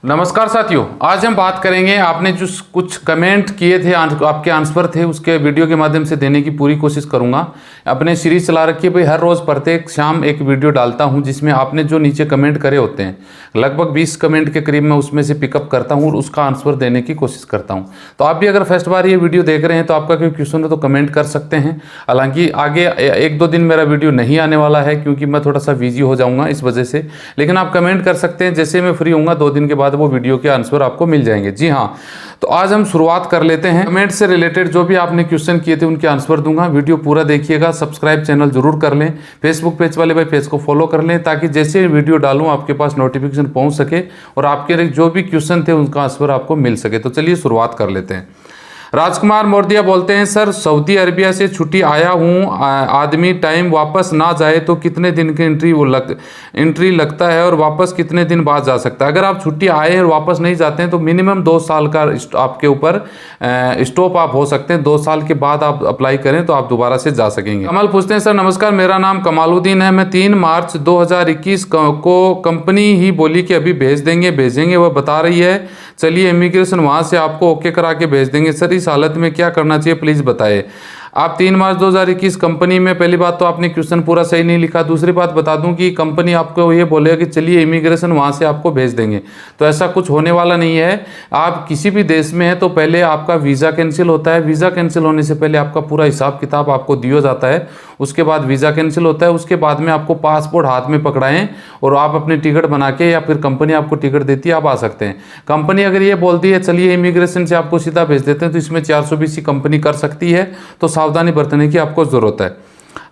नमस्कार साथियों, आज हम बात करेंगे। आपने जो कुछ कमेंट किए थे, आपके आंसर थे, उसके वीडियो के माध्यम से देने की पूरी कोशिश करूंगा। अपने सीरीज चला रखी है भाई, हर रोज़ प्रत्येक शाम एक वीडियो डालता हूं जिसमें आपने जो नीचे कमेंट करे होते हैं, लगभग 20 कमेंट के करीब मैं उसमें से पिकअप करता हूं और उसका आंसर देने की कोशिश करता हूं। तो आप भी अगर फर्स्ट बार ये वीडियो देख रहे हैं तो आपका कोई क्वेश्चन है तो कमेंट कर सकते हैं। हालांकि आगे 1-2 दिन मेरा वीडियो नहीं आने वाला है क्योंकि मैं थोड़ा सा बिजी हो जाऊँगा इस वजह से, लेकिन आप कमेंट कर सकते हैं। जैसे मैं फ्री होऊंगा 2 दिन के बाद वो वीडियो के आंसर आपको मिल जाएंगे। जी हाँ, तो आज हम शुरुआत कर लेते हैं। कमेंट से रिलेटेड जो भी आपने क्वेश्चन किए थे उनके आंसर दूंगा। वीडियो पूरा देखिएगा, सब्सक्राइब चैनल जरूर कर लें, फेसबुक पेज वाले भाई पेज को फॉलो कर लें ताकि जैसे वीडियो डालूं आपके पास नोटिफिकेशन पहुंच सके और आपके जो भी क्वेश्चन थे उनका आंसर आपको मिल सके। तो चलिए शुरुआत कर लेते हैं। राजकुमार मोरदिया बोलते हैं, सर सऊदी अरबिया से छुट्टी आया हूँ, आदमी टाइम वापस ना जाए तो कितने दिन की एंट्री लगता है और वापस कितने दिन बाद जा सकता है? अगर आप छुट्टी आए और वापस नहीं जाते हैं तो मिनिमम 2 साल का आपके ऊपर स्टॉप आप हो सकते हैं। 2 साल के बाद आप अप्लाई करें तो आप दोबारा से जा सकेंगे। कमल पूछते हैं, सर नमस्कार, मेरा नाम कमालुद्दीन है, मैं 3 मार्च 2021 को कंपनी ही बोली कि अभी भेजेंगे वह बता रही है, चलिए इमिग्रेशन वहाँ से आपको ओके करा के भेज देंगे। सर इस हालत में क्या करना चाहिए प्लीज़ बताएं। आप 3 मार्च 2021 कंपनी में, पहली बात तो आपने क्वेश्चन पूरा सही नहीं लिखा। दूसरी बात बता दूं कि कंपनी आपको ये बोलेगा कि चलिए इमिग्रेशन वहाँ से आपको भेज देंगे, तो ऐसा कुछ होने वाला नहीं है। आप किसी भी देश में हैं तो पहले आपका वीज़ा कैंसिल होता है। वीज़ा कैंसिल होने से पहले आपका पूरा हिसाब किताब आपको दिया जाता है, उसके बाद वीज़ा कैंसिल होता है। उसके बाद में आपको पासपोर्ट हाथ में पकड़ाएं और आप अपनी टिकट बना के, या फिर कंपनी आपको टिकट देती है, आप आ सकते हैं। कंपनी अगर ये बोलती है चलिए इमिग्रेशन से आपको सीधा भेज देते हैं तो इसमें 420 कंपनी कर सकती है, तो सावधानी बरतने की आपको जरूरत है।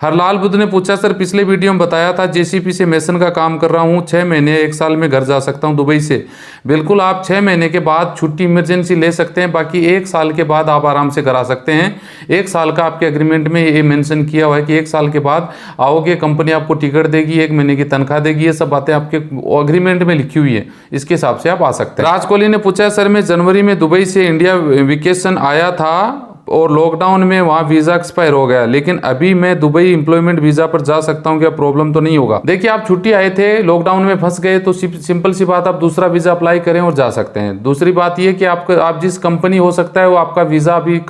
हरलाल बुद्ध ने पूछा, सर पिछले वीडियो में बताया था जेसीपी से मेसन का काम कर रहा हूं, 6 महीने 1 साल में घर जा सकता हूं दुबई से। बिल्कुल, आप 6 महीने के बाद छुट्टी इमरजेंसी ले सकते हैं, बाकी 1 साल के बाद आप आराम से घर आ सकते हैं। 1 साल का आपके एग्रीमेंट में ये मेंशन किया हुआ है कि 1 साल के बाद आओगे, कंपनी आपको टिकट देगी, 1 महीने की तनख्वाह देगी। ये सब बातें आपके एग्रीमेंट में लिखी हुई है, इसके हिसाब से आप आ सकते हैं। राज कोहली ने पूछा, सर मैं जनवरी में दुबई से इंडिया वेकेशन आया था और लॉकडाउन में वहाँ वीज़ा एक्सपायर हो गया, लेकिन अभी मैं दुबई एम्प्लॉयमेंट वीज़ा पर जा सकता हूँ, क्या प्रॉब्लम तो नहीं होगा? देखिए, आप छुट्टी आए थे, लॉकडाउन में फंस गए तो सिंपल सी बात, आप दूसरा वीज़ा अप्लाई करें और जा सकते हैं। दूसरी बात ये कि आप जिस कंपनी, हो सकता है वो आपका वीज़ा अभी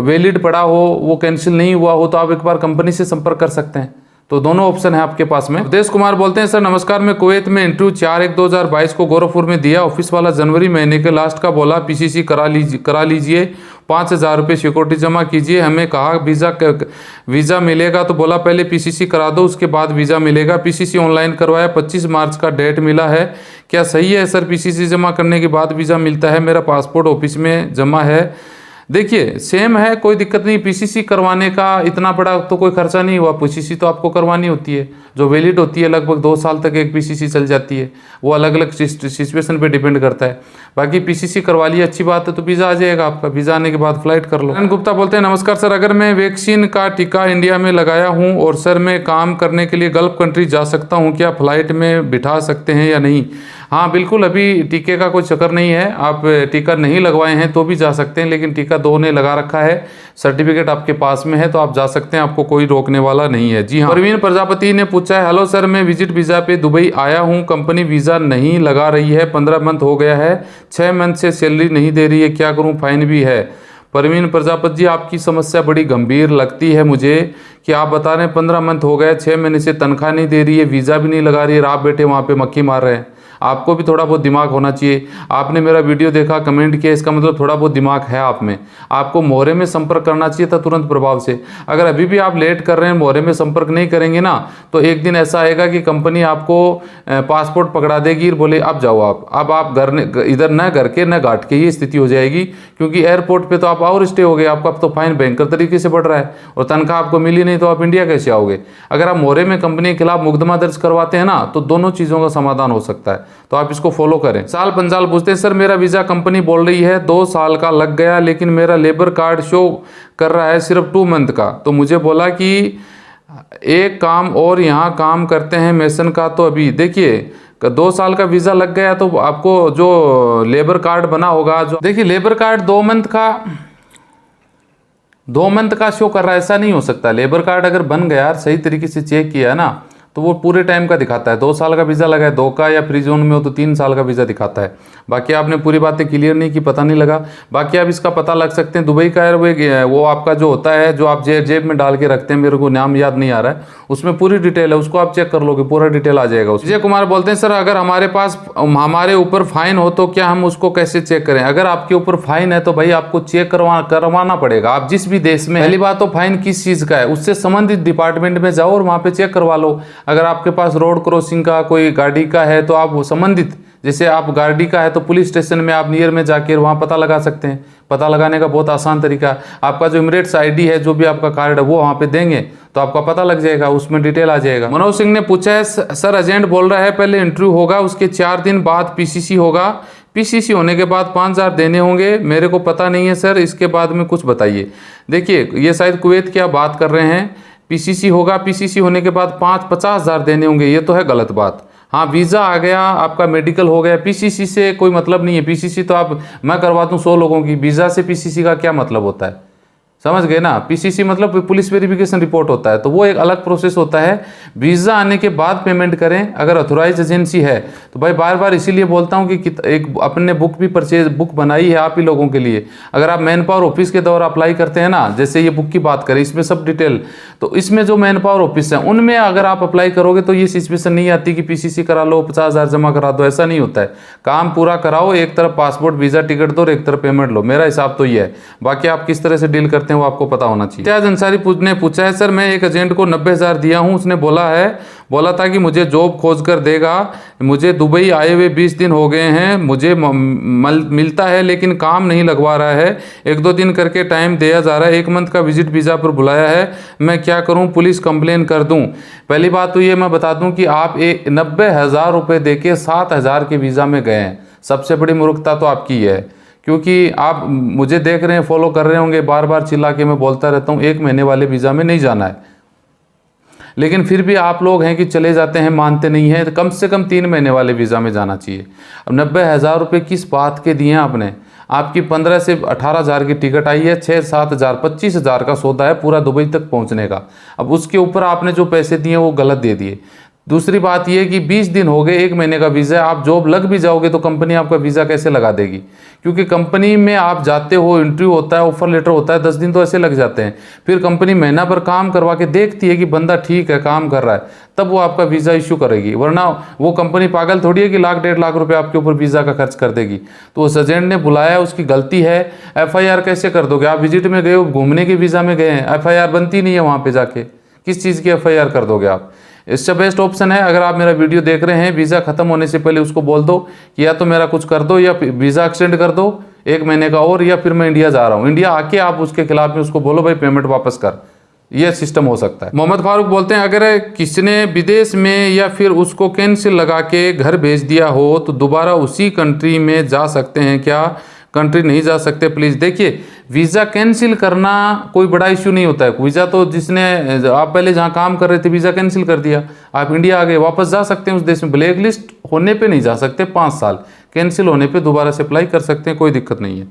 वैलिड पड़ा हो, वो कैंसिल नहीं हुआ हो, तो आप एक बार कंपनी से संपर्क कर सकते हैं। तो दोनों ऑप्शन है आपके पास में। उदेश कुमार बोलते हैं, सर नमस्कार, मैं कुवैत में इंटरव्यू 4/1/2022 को गोरखपुर में दिया। ऑफिस वाला जनवरी महीने के लास्ट का बोला पीसीसी करा लीजिए, 5,000 रुपये सिक्योरिटी जमा कीजिए। हमें कहा वीज़ा मिलेगा तो बोला पहले पीसीसी करा दो, उसके बाद वीज़ा मिलेगा। पीसीसी ऑनलाइन करवाया, 25 मार्च का डेट मिला है, क्या सही है सर? पीसीसी जमा करने के बाद वीज़ा मिलता है, मेरा पासपोर्ट ऑफिस में जमा है। देखिए, सेम है, कोई दिक्कत नहीं। पीसीसी करवाने का इतना बड़ा तो कोई खर्चा नहीं हुआ। पीसीसी तो आपको करवानी होती है, जो वैलिड होती है, लगभग 2 साल तक एक पीसीसी चल जाती है। वो अलग अलग सिचुएशन पे डिपेंड करता है। बाकी पीसीसी करवा लिया, अच्छी बात है, तो वीज़ा आ जाएगा आपका। वीज़ा आने के बाद फ्लाइट कर लो। अनिल गुप्ता बोलते हैं, नमस्कार सर, अगर मैं वैक्सीन का टीका इंडिया में लगाया हूँ और सर मैं काम करने के लिए गल्फ कंट्री जा सकता हूँ, क्या फ्लाइट में बिठा सकते हैं या नहीं? हाँ बिल्कुल, अभी टीके का कोई चक्कर नहीं है। आप टीका नहीं लगवाए हैं तो भी जा सकते हैं, लेकिन टीका 2 ने लगा रखा है, सर्टिफिकेट आपके पास में है, तो आप जा सकते हैं, आपको कोई रोकने वाला नहीं है। जी हाँ। प्रवीण प्रजापति ने पूछा है, हेलो सर, मैं विजिट वीज़ा पे दुबई आया हूँ, कंपनी वीज़ा नहीं लगा रही है, 15 मंथ हो गया है, 6 मंथ से सैलरी नहीं दे रही है, क्या करूँ? फाइन भी है। प्रवीण प्रजापति जी, आपकी समस्या बड़ी गंभीर लगती है मुझे कि आप बता रहे हैं 15 मंथ हो गए, 6 महीने से तनख्वाह नहीं दे रही है, वीज़ा भी नहीं लगा रही है, आप बैठे वहाँ पे मक्खी मार रहे हैं। आपको भी थोड़ा बहुत दिमाग होना चाहिए। आपने मेरा वीडियो देखा, कमेंट किया, इसका मतलब थोड़ा बहुत दिमाग है आप में। आपको मोहरे में संपर्क करना चाहिए था तुरंत प्रभाव से। अगर अभी भी आप लेट कर रहे हैं, मोहरे में संपर्क नहीं करेंगे ना, तो एक दिन ऐसा आएगा कि कंपनी आपको पासपोर्ट पकड़ा देगी, बोले अब जाओ आप घर, इधर न घर के न घाट के, ये स्थिति हो जाएगी। क्योंकि एयरपोर्ट पर तो आप और स्टे हो गए, आपका अब तो फाइन भयंकर तरीके से बढ़ रहा है और तनख्वाह आपको मिली नहीं, तो आप इंडिया कैसे आओगे? अगर आप मोहरे में कंपनी के खिलाफ मुकदमा दर्ज करवाते हैं ना, तो दोनों चीज़ों का समाधान हो सकता है, तो आप इसको फॉलो करें। साल पंजाल पूछते हैं, सर मेरा वीज़ा कंपनी बोल रही है 2 साल का लग गया, लेकिन मेरा लेबर कार्ड शो कर रहा है सिर्फ 2 मंथ का, तो मुझे बोला कि एक काम और यहाँ काम करते हैं मेसन का। तो अभी देखिए, 2 साल का वीज़ा लग गया तो आपको जो लेबर कार्ड बना होगा, जो देखिए लेबर कार्ड 2 मंथ का शो कर रहा है, ऐसा नहीं हो सकता। लेबर कार्ड अगर बन गया, सही तरीके से चेक किया है ना, तो वो पूरे टाइम का दिखाता है। 2 साल का वीज़ा लगा है, 2 का, या फ्री जोन में हो तो 3 साल का वीज़ा दिखाता है। बाकी आपने पूरी बातें क्लियर नहीं की, पता नहीं लगा। बाकी आप इसका पता लग सकते हैं दुबई का एयरवे, वो आपका जो होता है जो आप जेब में डाल के रखते हैं, मेरे को नाम याद नहीं आ रहा है, उसमें पूरी डिटेल है, उसको आप चेक कर लोगे, पूरा डिटेल आ जाएगा। विजय कुमार बोलते हैं सर अगर हमारे ऊपर फाइन हो तो क्या हम उसको कैसे चेक करें? अगर आपके ऊपर फाइन है तो भाई आपको चेक करवाना पड़ेगा। आप जिस भी देश में, पहली बात तो फाइन किस चीज़ का है उससे संबंधित डिपार्टमेंट में जाओ और वहाँ पे चेक करवा लो। अगर आपके पास रोड क्रॉसिंग का कोई गाड़ी का है तो आप संबंधित, जैसे आप गाड़ी का है तो पुलिस स्टेशन में आप नियर में जाकर वहाँ पता लगा सकते हैं। पता लगाने का बहुत आसान तरीका, आपका जो इमिरेट्स आईडी है, जो भी आपका कार्ड है वो वहाँ पे देंगे तो आपका पता लग जाएगा, उसमें डिटेल आ जाएगा। मनोज सिंह ने पूछा है सर एजेंट बोल रहा है पहले इंटरव्यू होगा, उसके 4 दिन बाद पीसीसी होगा, पीसीसी होने के बाद 5000 देने होंगे, मेरे को पता नहीं है सर, इसके बाद में कुछ बताइए। देखिए ये शायद कुवैत की आप बात कर रहे हैं, पीसीसी होगा, पीसीसी होने के बाद 50,000 देने होंगे, ये तो है गलत बात। हाँ वीज़ा आ गया, आपका मेडिकल हो गया, पीसीसी से कोई मतलब नहीं है। पीसीसी तो मैं करवा दूँ 100 लोगों की, वीज़ा से पीसीसी का क्या मतलब होता है, समझ गए ना? पीसीसी मतलब पुलिस वेरिफिकेशन रिपोर्ट होता है, तो वो एक अलग प्रोसेस होता है। वीज़ा आने के बाद पेमेंट करें अगर ऑथोराइज एजेंसी है तो। भाई बार बार इसीलिए बोलता हूँ कि एक अपने बुक बनाई है आप ही लोगों के लिए। अगर आप मैन पावर ऑफिस के द्वारा अप्लाई करते हैं ना, जैसे ये बुक की बात करें, इसमें सब डिटेल, तो इसमें जो मैन पावर ऑफिस है उनमें अगर आप अप्लाई करोगे तो ये सिचुएशन नहीं आती कि पीसीसी करा लो 50,000 जमा करा दो, ऐसा नहीं होता है। काम पूरा कराओ, एक तरफ पासपोर्ट वीज़ा टिकट दो और एक तरफ पेमेंट लो, मेरा हिसाब तो ये है। बाकी आप किस तरह से डील करते हैं वो आपको पता होना चाहिए। इम्तियाज अंसारी ने पूछा है सर मैं एक एजेंट को 90,000 दिया हूं, उसने बोला था कि मुझे जॉब खोज कर देगा, मुझे दुबई आए हुए 20 दिन हो गए हैं, मुझे मिलता है लेकिन काम नहीं लगवा रहा है, 1-2 दिन करके टाइम दिया जा रहा है, 1 मंथ का विजिट वीज़ा पर बुलाया है, मैं क्या करूं, पुलिस कंप्लेन कर दूं? पहली बात तो ये मैं बता दूं कि आप 90,000 रुपये दे के 7,000 के वीज़ा में गए हैं, सबसे बड़ी मूर्खता तो आपकी है। क्योंकि आप मुझे देख रहे हैं, फॉलो कर रहे होंगे, बार बार चिल्ला के मैं बोलता रहता हूँ 1 महीने वाले वीज़ा में नहीं जाना है, लेकिन फिर भी आप लोग हैं कि चले जाते हैं, मानते नहीं हैं। तो कम से कम 3 महीने वाले वीज़ा में जाना चाहिए। अब 90,000 रुपये किस बात के दिए हैं आपने? आपकी 15 से 18,000 की टिकट आई है, 6-7 हज़ार 25,000 का सौदा है पूरा दुबई तक पहुँचने का। अब उसके ऊपर आपने जो पैसे दिए वो गलत दे दिए। दूसरी बात यह कि 20 दिन हो गए, 1 महीने का वीज़ा है, आप जॉब लग भी जाओगे तो कंपनी आपका वीज़ा कैसे लगा देगी? क्योंकि कंपनी में आप जाते हो, इंटरव्यू होता है, ऑफर लेटर होता है, 10 दिन तो ऐसे लग जाते हैं। फिर कंपनी महीना भर काम करवा के देखती है कि बंदा ठीक है, काम कर रहा है, तब वो आपका वीज़ा इशू करेगी। वरना वो कंपनी पागल थोड़ी है कि 1-1.5 लाख रुपये आपके ऊपर वीज़ा का खर्च कर देगी। तो उस एजेंट ने बुलाया, उसकी गलती है। FIR कैसे कर दोगे? आप विजिट में गए हो, घूमने के वीज़ा में गए हैं, FIR बनती नहीं है वहाँ पर जाके, किस चीज़ की FIR कर दोगे आप? इससे बेस्ट ऑप्शन है, अगर आप मेरा वीडियो देख रहे हैं, वीज़ा खत्म होने से पहले उसको बोल दो कि या तो मेरा कुछ कर दो या वीज़ा एक्सटेंड कर दो 1 महीने का और, या फिर मैं इंडिया जा रहा हूँ। इंडिया आके आप उसके खिलाफ में उसको बोलो भाई पेमेंट वापस कर, यह सिस्टम हो सकता है। मोहम्मद फारूक बोलते हैं अगर किसने विदेश में या फिर उसको कैंसिल लगा के घर भेज दिया हो तो दोबारा उसी कंट्री में जा सकते हैं क्या? कंट्री नहीं जा सकते प्लीज़। देखिए वीज़ा कैंसिल करना कोई बड़ा इश्यू नहीं होता है। वीज़ा तो आप पहले जहाँ काम कर रहे थे वीज़ा कैंसिल कर दिया, आप इंडिया आ गए, वापस जा सकते हैं उस देश में। ब्लैक लिस्ट होने पे नहीं जा सकते 5 साल, कैंसिल होने पे दोबारा से अप्लाई कर सकते हैं, कोई दिक्कत नहीं है।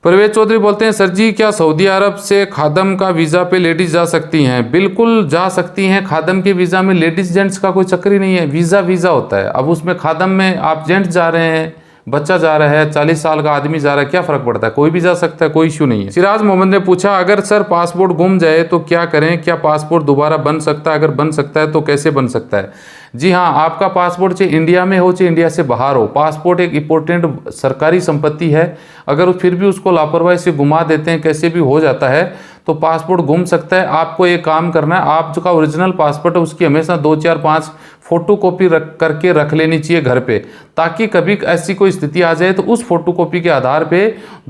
परवेज चौधरी बोलते हैं सर जी क्या सऊदी अरब से खादम का वीज़ा पे लेडीज़ जा सकती हैं? बिल्कुल जा सकती हैं। खादम के वीज़ा में लेडीज़ जेंट्स का कोई चक्कर ही नहीं है, वीज़ा होता है। अब उसमें खादम में आप जेंट्स जा रहे हैं, बच्चा जा रहा है, 40 साल का आदमी जा रहा है, क्या फ़र्क पड़ता है? कोई भी जा सकता है, कोई इश्यू नहीं है। सिराज मोहम्मद ने पूछा अगर सर पासपोर्ट गुम जाए तो क्या करें? क्या पासपोर्ट दोबारा बन सकता है? अगर बन सकता है तो कैसे बन सकता है? जी हाँ, आपका पासपोर्ट चाहे इंडिया में हो चाहे इंडिया से बाहर हो, पासपोर्ट एक इम्पोर्टेंट सरकारी संपत्ति है। अगर फिर भी उसको लापरवाही से गुमा देते हैं, कैसे भी हो जाता है, तो पासपोर्ट गुम सकता है। आपको एक काम करना है, आप जो का ओरिजिनल पासपोर्ट है उसकी हमेशा 2, 4, 5 फोटो कॉपी करके रख लेनी चाहिए घर पे, ताकि कभी ऐसी कोई स्थिति आ जाए तो उस फोटो कॉपी के आधार पे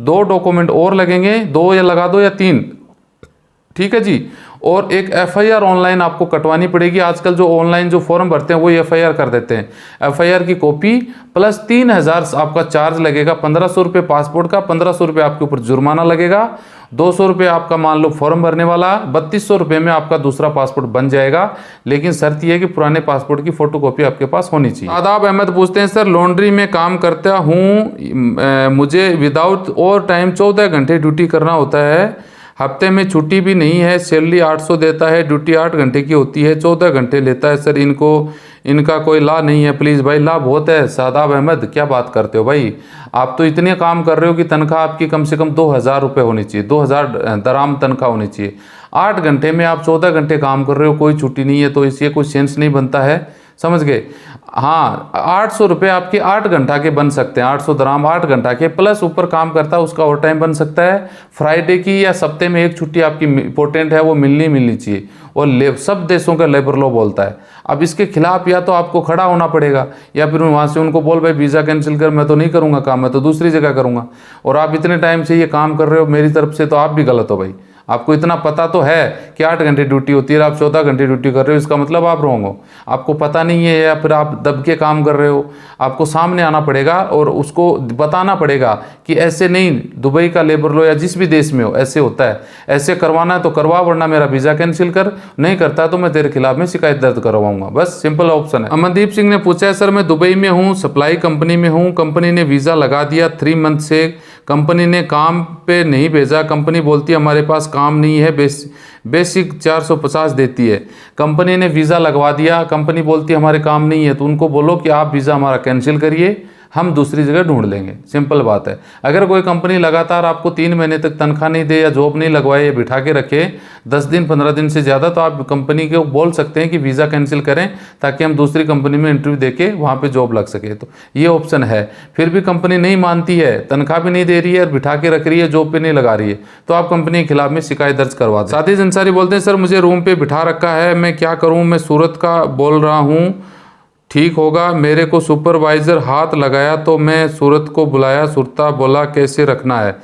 2 डॉक्यूमेंट और लगेंगे, 2 या लगा दो या 3, ठीक है जी। और एक FIR ऑनलाइन आपको कटवानी पड़ेगी। आजकल जो ऑनलाइन जो फॉर्म भरते हैं वो FIR कर देते हैं। FIR की कॉपी प्लस 3,000 आपका चार्ज लगेगा, 1,500 रुपये पासपोर्ट का, 1,500 रुपये आपके ऊपर जुर्माना लगेगा, 200 रुपये आपका मान लो फॉर्म भरने वाला, 3,200 रुपये में आपका दूसरा पासपोर्ट बन जाएगा। लेकिन शर्त यह है कि पुराने पासपोर्ट की फोटो कॉपी आपके पास होनी चाहिए। आदाब अहमद पूछते हैं सर लॉन्ड्री में काम करता हूँ, मुझे विदाउट और टाइम 14 घंटे ड्यूटी करना होता है, हफ्ते में छुट्टी भी नहीं है, सैलरी 800 देता है, ड्यूटी 8 घंटे की होती है, 14 घंटे लेता है सर। इनका कोई ला नहीं है प्लीज़ भाई। ला बहुत है शादाब अहमद, क्या बात करते हो भाई। आप तो इतने काम कर रहे हो कि तनख्वाह आपकी कम से कम 2000 रुपये होनी चाहिए, 2000 दराम तनख्वाह होनी चाहिए। 8 घंटे में आप 14 घंटे काम कर रहे हो, कोई छुट्टी नहीं है, तो इससे कोई सेंस नहीं बनता है, समझ गए। हाँ, 800 रुपये आपके 8 घंटा के बन सकते हैं, 800 दराम 8 घंटा के, प्लस ऊपर काम करता है उसका ओवर टाइम बन सकता है। फ्राइडे की या सप्ते में एक छुट्टी आपकी इंपॉर्टेंट है, वो मिलनी चाहिए, और सब देशों का लेबर लॉ बोलता है। अब इसके खिलाफ या तो आपको खड़ा होना पड़ेगा, या फिर वहाँ से उनको बोल भाई वीज़ा कैंसिल कर, मैं तो नहीं करूँगा काम, मैं तो दूसरी जगह करूँगा। और आप इतने टाइम से ये काम कर रहे हो मेरी तरफ से, तो आप भी गलत हो भाई। आपको इतना पता तो है कि 8 घंटे ड्यूटी होती है, आप 14 घंटे ड्यूटी कर रहे हो, इसका मतलब आप रॉन्ग हो। आपको पता नहीं है, या फिर आप दब के काम कर रहे हो। आपको सामने आना पड़ेगा और उसको बताना पड़ेगा कि ऐसे नहीं, दुबई का लेबर लॉ या जिस भी देश में हो ऐसे होता है, ऐसे करवाना है तो करवा, वरना मेरा वीज़ा कैंसिल कर, नहीं करता तो मैं तेरे खिलाफ में शिकायत दर्ज करवाऊंगा। बस सिंपल ऑप्शन है। अमनदीप सिंह ने पूछा है सर मैं दुबई में हूँ, सप्लाई कंपनी में हूँ, कंपनी ने वीज़ा लगा दिया 3 मंथ से, कंपनी ने काम पे नहीं भेजा, कंपनी बोलती है हमारे पास काम नहीं है, बेसिक 450 देती है। कंपनी ने वीज़ा लगवा दिया, कंपनी बोलती है हमारे काम नहीं है, तो उनको बोलो कि आप वीज़ा हमारा कैंसिल करिए, हम दूसरी जगह ढूंढ लेंगे। सिंपल बात है। अगर कोई कंपनी लगातार आपको 3 महीने तक तनख्वाह नहीं दे या जॉब नहीं लगवाए या बिठा के रखे 10 दिन 15 दिन से ज़्यादा, तो आप कंपनी को बोल सकते हैं कि वीज़ा कैंसिल करें, ताकि हम दूसरी कंपनी में इंटरव्यू देके वहाँ पे जॉब लग सके। तो ये ऑप्शन है। फिर भी कंपनी नहीं मानती है, तनख्वाह भी नहीं दे रही है और बिठा के रख रही है, जॉब पे नहीं लगा रही है, तो आप कंपनी के खिलाफ में शिकायत दर्ज करवा दें। साथी अंसारी बोलते हैं सर मुझे रूम पे बिठा रखा है, मैं क्या करूँ, मैं सूरत का बोल रहा हूँ, ठीक होगा, मेरे को सुपरवाइज़र हाथ लगाया तो मैं सूरत को बुलाया, सुरता बोला कैसे रखना है।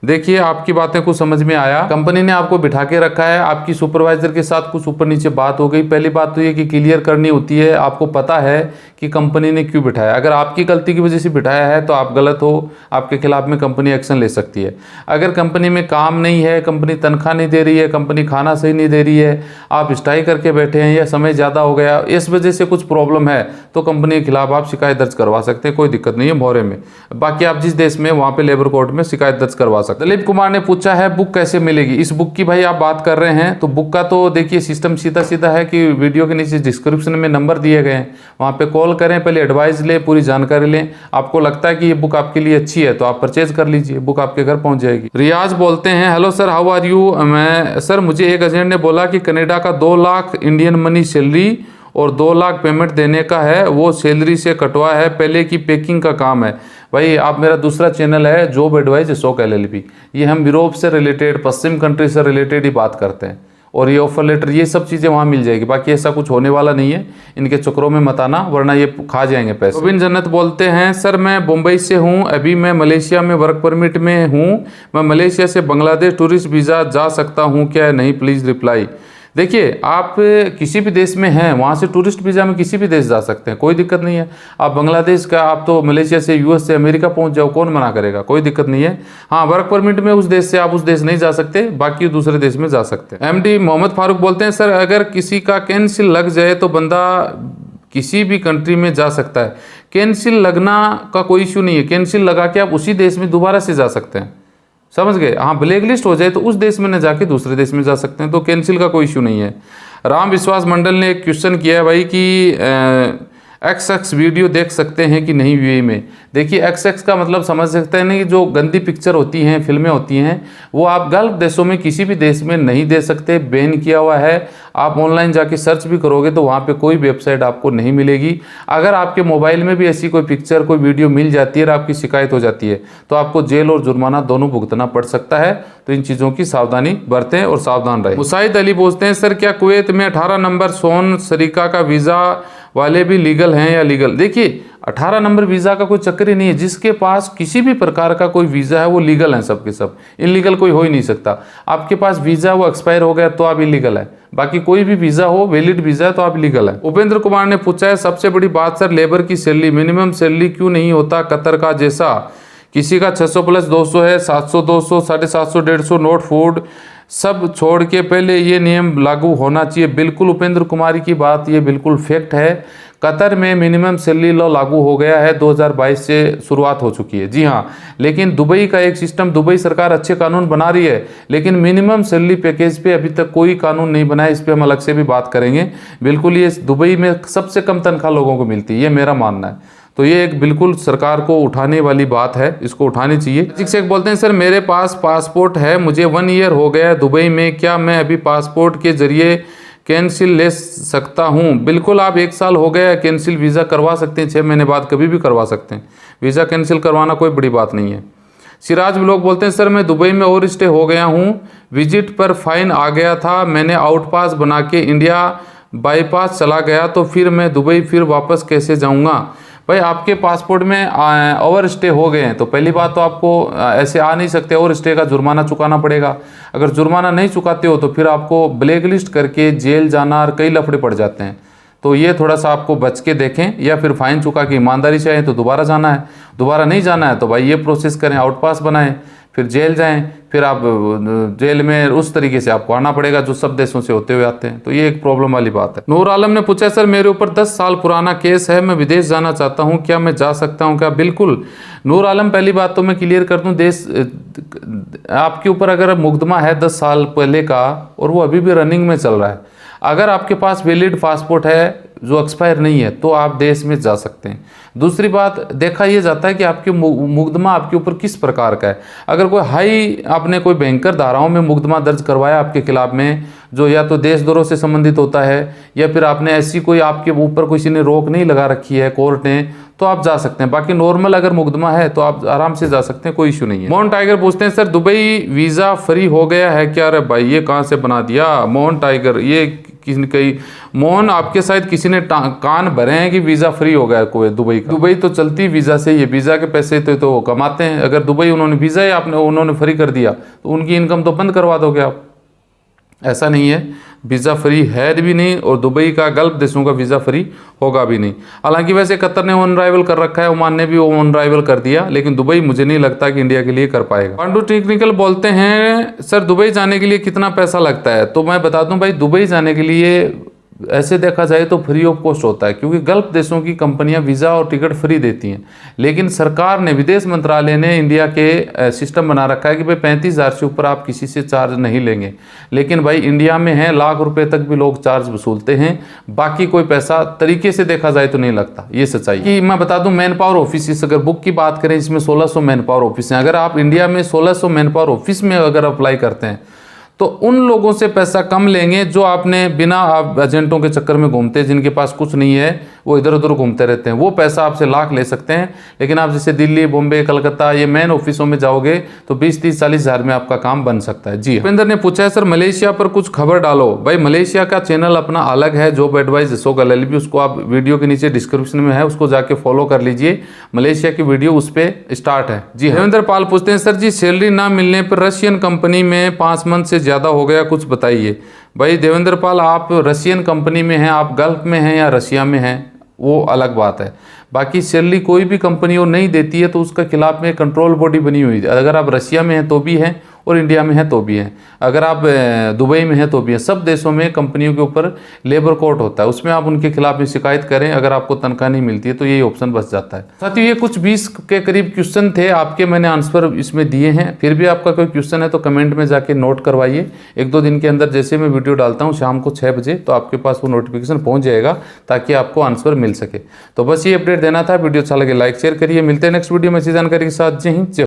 देखिए आपकी बातें कुछ समझ में आया, कंपनी ने आपको बिठा के रखा है, आपकी सुपरवाइजर के साथ कुछ ऊपर नीचे बात हो गई। पहली बात तो ये कि क्लियर करनी होती है, आपको पता है कि कंपनी ने क्यों बिठाया। अगर आपकी गलती की वजह से बिठाया है तो आप गलत हो, आपके खिलाफ में कंपनी एक्शन ले सकती है। अगर कंपनी में काम नहीं है, कंपनी तनख्वाह नहीं दे रही है, कंपनी खाना सही नहीं दे रही है, आप स्ट्राइक करके बैठे हैं या समय ज़्यादा हो गया, इस वजह से कुछ प्रॉब्लम है, तो कंपनी के खिलाफ आप शिकायत दर्ज करवा सकते हैं, कोई दिक्कत नहीं है मोहरे में। बाकी आप जिस देश में वहाँ पे लेबर कोर्ट में शिकायत दर्ज करवा सकते हैं। दिलीप कुमार ने पूछा है बुक कैसे मिलेगी। इस बुक की भाई आप बात कर रहे हैं तो बुक का तो देखिए सिस्टम सीधा सीधा है कि वीडियो के नीचे डिस्क्रिप्शन में नंबर दिए गए हैं, वहाँ पे कॉल करें, पहले एडवाइस लें, पूरी जानकारी लें। आपको लगता है कि ये बुक आपके लिए अच्छी है तो आप परचेज कर लीजिए, बुक आपके घर पहुँच जाएगी। रियाज बोलते हैं hello sir how are you, मैं सर मुझे एक एजेंट ने बोला कि कनाडा का 2 लाख इंडियन मनी सैलरी और 2 लाख पेमेंट देने का है, वो सैलरी से कटवा है, पहले की पैकिंग का काम है। भाई आप मेरा दूसरा चैनल है जॉब एडवाइस अशोक LLP, ये हम यूरोप से रिलेटेड, पश्चिम कंट्री से रिलेटेड ही बात करते हैं, और ये ऑफर लेटर ये सब चीज़ें वहाँ मिल जाएगी। बाकी ऐसा कुछ होने वाला नहीं है, इनके चक्रों में मत आना वरना ये खा जाएंगे पैसे। गोविंद जन्नत बोलते हैं सर मैं मुंबई से हूँ, अभी मैं मलेशिया में वर्क परमिट में हूँ, मैं मलेशिया से बांग्लादेश टूरिस्ट वीज़ा जा सकता हूँ क्या, नहीं प्लीज़ रिप्लाई। देखिए आप किसी भी देश में हैं वहाँ से टूरिस्ट वीज़ा में किसी भी देश जा सकते हैं, कोई दिक्कत नहीं है। आप बांग्लादेश का, आप तो मलेशिया से US से अमेरिका पहुँच जाओ, कौन मना करेगा, कोई दिक्कत नहीं है। हाँ वर्क परमिट में उस देश से आप उस देश नहीं जा सकते, बाकी दूसरे देश में जा सकते हैं। MD मोहम्मद फारूक बोलते हैं सर अगर किसी का कैंसिल लग जाए तो बंदा किसी भी कंट्री में जा सकता है, कैंसिल लगना का कोई इशू नहीं है, कैंसिल लगा के आप उसी देश में दोबारा से जा सकते हैं, समझ गए। हाँ ब्लैक लिस्ट हो जाए तो उस देश में न जाके दूसरे देश में जा सकते हैं, तो कैंसिल का कोई इशू नहीं है। राम विश्वास मंडल ने एक क्वेश्चन किया है भाई कि XX वीडियो देख सकते हैं कि नहीं UAE में। देखिए XX का मतलब समझ सकते हैं नहीं, जो गंदी पिक्चर होती हैं, फिल्में होती हैं, वो आप गल्फ देशों में किसी भी देश में नहीं दे सकते, बैन किया हुआ है। आप ऑनलाइन जाके सर्च भी करोगे तो वहाँ पे कोई वेबसाइट आपको नहीं मिलेगी। अगर आपके मोबाइल में भी ऐसी कोई पिक्चर, कोई वीडियो मिल जाती है और आपकी शिकायत हो जाती है तो आपको जेल और जुर्माना दोनों भुगतना पड़ सकता है। तो इन चीज़ों की सावधानी बरतें और सावधान रहें। मुसाहिद अली पूछते हैं सर क्या कुवैत में 18 नंबर सोन सरीका का वीज़ा वाले भी लीगल हैं या लीगल। देखिए 18 नंबर वीज़ा का कोई चक्कर ही नहीं है, जिसके पास किसी भी प्रकार का कोई वीज़ा है वो लीगल है, सब के सब। इनलीगल कोई हो ही नहीं सकता। आपके पास वीज़ा वो एक्सपायर हो गया तो आप इलीगल है, बाकी कोई भी वीज़ा हो वैलिड वीज़ा है तो आप लीगल है। उपेंद्र कुमार ने पूछा है सबसे बड़ी बात सर लेबर की सैलरी, मिनिमम सैलरी क्यों नहीं होता कतर का जैसा, किसी का 600 + 200 है, 700 200 750 150 नोट फूड सब छोड़ के पहले ये नियम लागू होना चाहिए। बिल्कुल उपेंद्र कुमार की बात ये बिल्कुल फैक्ट है। कतर में मिनिमम सैलरी लॉ लागू हो गया है, 2022 से शुरुआत हो चुकी है। जी हाँ, लेकिन दुबई का एक सिस्टम, दुबई सरकार अच्छे कानून बना रही है, लेकिन मिनिमम सैलरी पैकेज पे अभी तक कोई कानून नहीं बना है। इस पर हम अलग से भी बात करेंगे। बिल्कुल ये दुबई में सबसे कम तनख्वाह लोगों को मिलती है, ये मेरा मानना है। तो ये एक बिल्कुल सरकार को उठाने वाली बात है, इसको उठानी चाहिए। शिक्षक बोलते हैं सर मेरे पास पासपोर्ट है, मुझे 1 ईयर हो गया है दुबई में, क्या मैं अभी पासपोर्ट के जरिए कैंसिल ले सकता हूँ? बिल्कुल, आप 1 साल हो गया कैंसिल वीज़ा करवा सकते हैं, 6 महीने बाद कभी भी करवा सकते हैं। वीज़ा कैंसिल करवाना कोई बड़ी बात नहीं है। सिराज लोग बोलते हैं सर मैं दुबई में ओवर स्टे हो गया हूँ, विजिट पर फाइन आ गया था, मैंने आउट पास बना के इंडिया बाईपास चला गया, तो फिर मैं दुबई फिर वापस कैसे जाऊँगा? भाई आपके पासपोर्ट में ओवर स्टे हो गए हैं तो पहली बात तो आपको ऐसे आ नहीं सकते, ओवर स्टे का जुर्माना चुकाना पड़ेगा। अगर जुर्माना नहीं चुकाते हो तो फिर आपको ब्लैक लिस्ट करके जेल जाना और कई लफड़े पड़ जाते हैं। तो ये थोड़ा सा आपको बच के देखें, या फिर फाइन चुका के ईमानदारी से आए तो दोबारा जाना है, दोबारा नहीं जाना है तो भाई ये प्रोसेस करें, आउट पास बनाएं, फिर जेल जाएं, फिर आप जेल में उस तरीके से आपको आना पड़ेगा जो सब देशों से होते हुए आते हैं। तो ये एक प्रॉब्लम वाली बात है। नूर आलम ने पूछा सर मेरे ऊपर 10 साल पुराना केस है, मैं विदेश जाना चाहता हूँ, क्या मैं जा सकता हूँ क्या? बिल्कुल नूर आलम, पहली बात तो मैं क्लियर कर दूँ, देश आपके ऊपर अगर मुकदमा है 10 साल पहले का और वो अभी भी रनिंग में चल रहा है, अगर आपके पास वैलिड पासपोर्ट है जो एक्सपायर नहीं है तो आप देश में जा सकते हैं। दूसरी बात, देखा यह जाता है कि आपके मुकदमा आपके ऊपर किस प्रकार का है। अगर कोई हाई आपने कोई भयंकर धाराओं में मुकदमा दर्ज करवाया आपके खिलाफ में, जो या तो देशद्रोह से संबंधित होता है या फिर आपने ऐसी कोई आपके ऊपर किसी ने रोक नहीं लगा रखी है कोर्ट ने, तो आप जा सकते हैं। बाकी नॉर्मल अगर मुकदमा है तो आप आराम से जा सकते हैं, कोई इशू नहीं है। मोहन टाइगर पूछते हैं सर दुबई वीज़ा फ्री हो गया है क्या? अरे भाई ये कहाँ से बना दिया मोहन टाइगर, ये किसी कहीं मोहन आपके शायद किसी ने कान भरे हैं कि वीज़ा फ्री हो गया कोई दुबई का। दुबई तो चलती वीज़ा से, ये वीज़ा के पैसे तो कमाते हैं। अगर दुबई उन्होंने वीज़ा ही उन्होंने फ्री कर दिया तो उनकी इनकम तो बंद करवा दोगे आप। ऐसा नहीं है, वीज़ा फ्री है भी नहीं और दुबई का गल्फ देशों का वीज़ा फ्री होगा भी नहीं। हालांकि वैसे कतर ने ऑन अराइवल कर रखा है, ओमान ने भी ऑन अराइवल कर दिया, लेकिन दुबई मुझे नहीं लगता कि इंडिया के लिए कर पाएगा। पांडु टेक्निकल बोलते हैं सर दुबई जाने के लिए कितना पैसा लगता है? तो मैं बता दूं भाई, दुबई जाने के लिए ऐसे देखा जाए तो फ्री ऑफ कॉस्ट होता है, क्योंकि गल्फ देशों की कंपनियां वीज़ा और टिकट फ्री देती हैं। लेकिन सरकार ने, विदेश मंत्रालय ने इंडिया के सिस्टम बना रखा है कि भाई 35,000 से ऊपर आप किसी से चार्ज नहीं लेंगे। लेकिन भाई इंडिया में है लाख रुपए तक भी लोग चार्ज वसूलते हैं, बाकी कोई पैसा तरीके से देखा जाए तो नहीं लगता। ये सच्चाई कि मैं बता दूं, मैन पावर ऑफिस अगर बुक की बात करें, इसमें 1600 मैन पावर ऑफिस हैं। अगर आप इंडिया में 1600 मैन पावर ऑफिस में अगर अप्लाई करते हैं तो उन लोगों से पैसा कम लेंगे जो आपने बिना आप एजेंटों के चक्कर में घूमते हैं, जिनके पास कुछ नहीं है, वो इधर उधर घूमते रहते हैं। वो पैसा आपसे लाख ले सकते हैं। लेकिन आप जैसे दिल्ली, बॉम्बे, कलकत्ता, ये मेन ऑफिसों में जाओगे तो 20, 30, 40 हज़ार में आपका काम बन सकता है। जी भूपेंद्र ने पूछा है सर मलेशिया पर कुछ खबर डालो। भाई मलेशिया का चैनल अपना अलग है, जॉब एडवाइस अशोक LLB, उसको आप वीडियो के नीचे डिस्क्रिप्शन में है, उसको जाके फॉलो कर लीजिए। मलेशिया की वीडियो उस पर स्टार्ट है। जी देवेंद्र पाल पूछते हैं सर जी सैलरी ना मिलने पर रशियन कंपनी में 5 मंथ से ज़्यादा हो गया, कुछ बताइए। भाई देवेंद्र पाल, आप रशियन कंपनी में हैं, आप गल्फ में हैं या रशिया में हैं, वो अलग बात है। बाकी सैलरी कोई भी कंपनी वो नहीं देती है तो उसके खिलाफ में कंट्रोल बॉडी बनी हुई है। अगर आप रशिया में हैं तो भी हैं और इंडिया में है तो भी है, अगर आप दुबई में हैं तो भी है। सब देशों में कंपनियों के ऊपर लेबर कोर्ट होता है, उसमें आप उनके खिलाफ में शिकायत करें। अगर आपको तनख्वाह नहीं मिलती है तो यही ऑप्शन बच जाता है। साथियों, ये कुछ 20 के करीब क्वेश्चन थे आपके, मैंने आंसर इसमें दिए हैं। फिर भी आपका कोई क्वेश्चन है तो कमेंट में जाके नोट करवाइए। 1-2 दिन के अंदर जैसे मैं वीडियो डालता हूँ शाम को 6 बजे, तो आपके पास वो नोटिफिकेशन पहुँच जाएगा ताकि आपको आंसर मिल सके। तो बस ये अपडेट देना था। वीडियो अच्छा लगे लाइक शेयर करिए। मिलते हैं नेक्स्ट वीडियो में इसी जानकारी के साथ। जय हिंद।